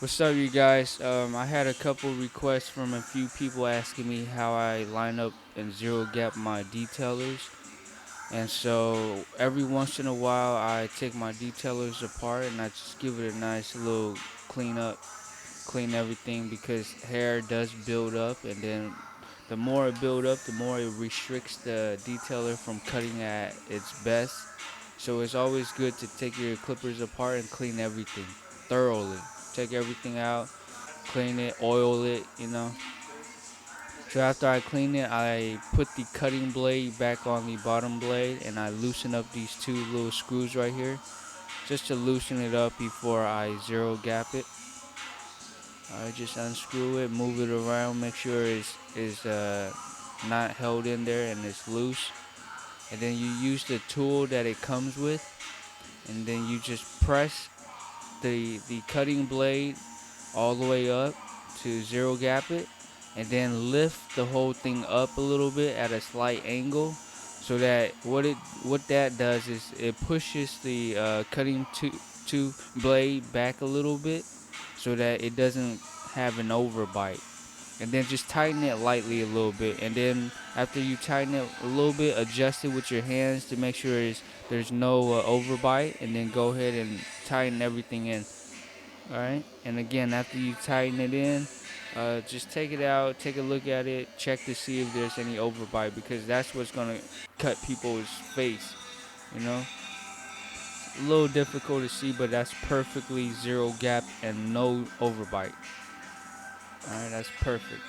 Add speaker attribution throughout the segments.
Speaker 1: What's up, you guys? I had a couple requests from a few people asking me how I line up and zero gap my detailers. And so every once in a while, I take my detailers apart and I just give it a nice little clean up, clean everything because hair does build up. And then the more it build up, the more it restricts the detailer from cutting at its best. So it's always good to take your clippers apart and clean everything thoroughly. Take everything out, clean it, oil it. So after I clean it, I put the cutting blade back on the bottom blade and I loosen up these two little screws right here just to loosen it up before I zero gap it. I just unscrew it, move it around, make sure it's not held in there and it's loose. And then you use the tool that it comes with, and then you just press the cutting blade all the way up to zero gap it, and then lift the whole thing up a little bit at a slight angle, so that what that does is it pushes the cutting to blade back a little bit, so that it doesn't have an overbite. And then just tighten it lightly a little bit, and then after you tighten it a little bit, adjust it with your hands to make sure there's no overbite, and then go ahead and tighten everything in. All right, and again, after you tighten it in, just take it out, take a look at it, check to see if there's any overbite, because that's what's gonna cut people's face. You know, a little difficult to see, but that's perfectly zero gap and no overbite. All right, that's perfect.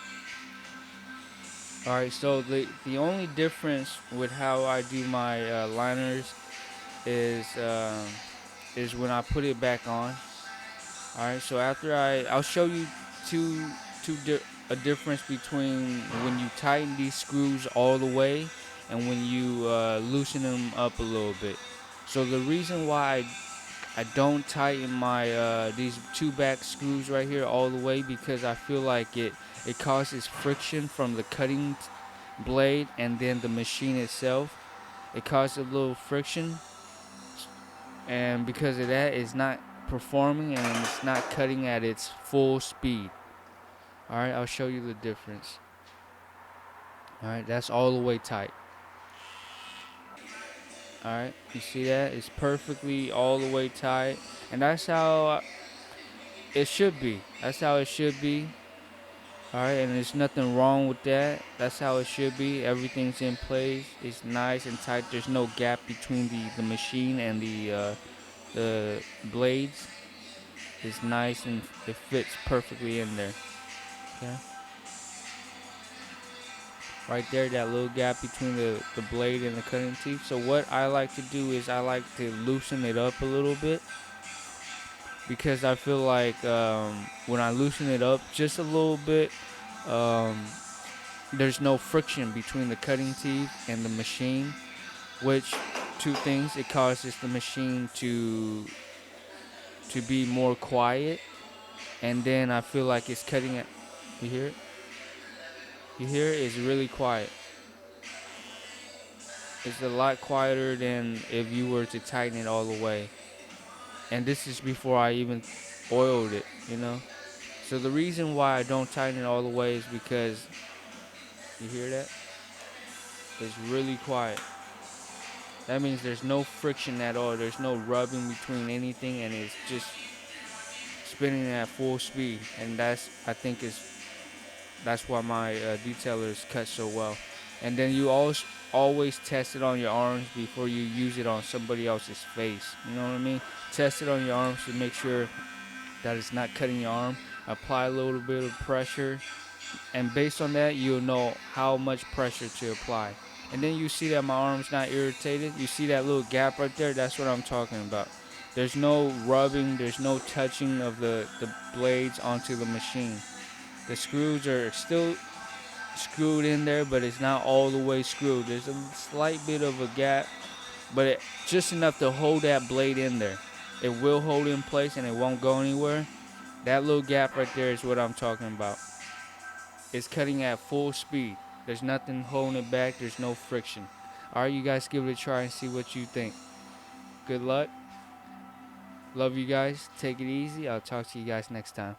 Speaker 1: All right, so the only difference with how I do my liners is um, is when I put it back on. All right, so after I'll show you two a difference between when you tighten these screws all the way and when you loosen them up a little bit. So the reason why I don't tighten my these two back screws right here all the way, because I feel like it causes friction from the cutting blade and then the machine itself. It causes a little friction, and because of that, it's not performing and it's not cutting at its full speed. All right, I'll show you the difference. All right, that's all the way tight. All right, you see that? It's perfectly all the way tight, and that's how it should be. That's how it should be. All right, and there's nothing wrong with that. That's how it should be. Everything's in place. It's nice and tight. There's no gap between the machine and the blades. It's nice and it fits perfectly in there. Okay. Right there, that little gap between the blade and the cutting teeth. So what I like to do is I like to loosen it up a little bit, because I feel like when I loosen it up just a little bit, um, there's no friction between the cutting teeth and the machine, which two things, it causes the machine to be more quiet, and then I feel like it's cutting it. You hear it? You hear it? It's really quiet. It's a lot quieter than if you were to tighten it all the way. And this is before I even oiled it. So the reason why I don't tighten it all the way is because, you hear that? It's really quiet. That means there's no friction at all. There's no rubbing between anything, and it's just spinning at full speed. And that's why my detailers cut so well. And then you always test it on your arms before you use it on somebody else's face. You know what I mean? Test it on your arms to make sure that it's not cutting your arm. Apply a little bit of pressure, and based on that, you'll know how much pressure to apply. And then you see that my arm's not irritated. You see that little gap right there? That's what I'm talking about. There's no rubbing, there's no touching of the blades onto the machine. The screws are still screwed in there, but it's not all the way screwed. There's a slight bit of a gap, but just enough to hold that blade in there. It will hold in place and it won't go anywhere. That little gap right there is what I'm talking about. It's cutting at full speed. There's nothing holding it back. There's no friction. All right, you guys give it a try and see what you think. Good luck. Love you guys. Take it easy. I'll talk to you guys next time.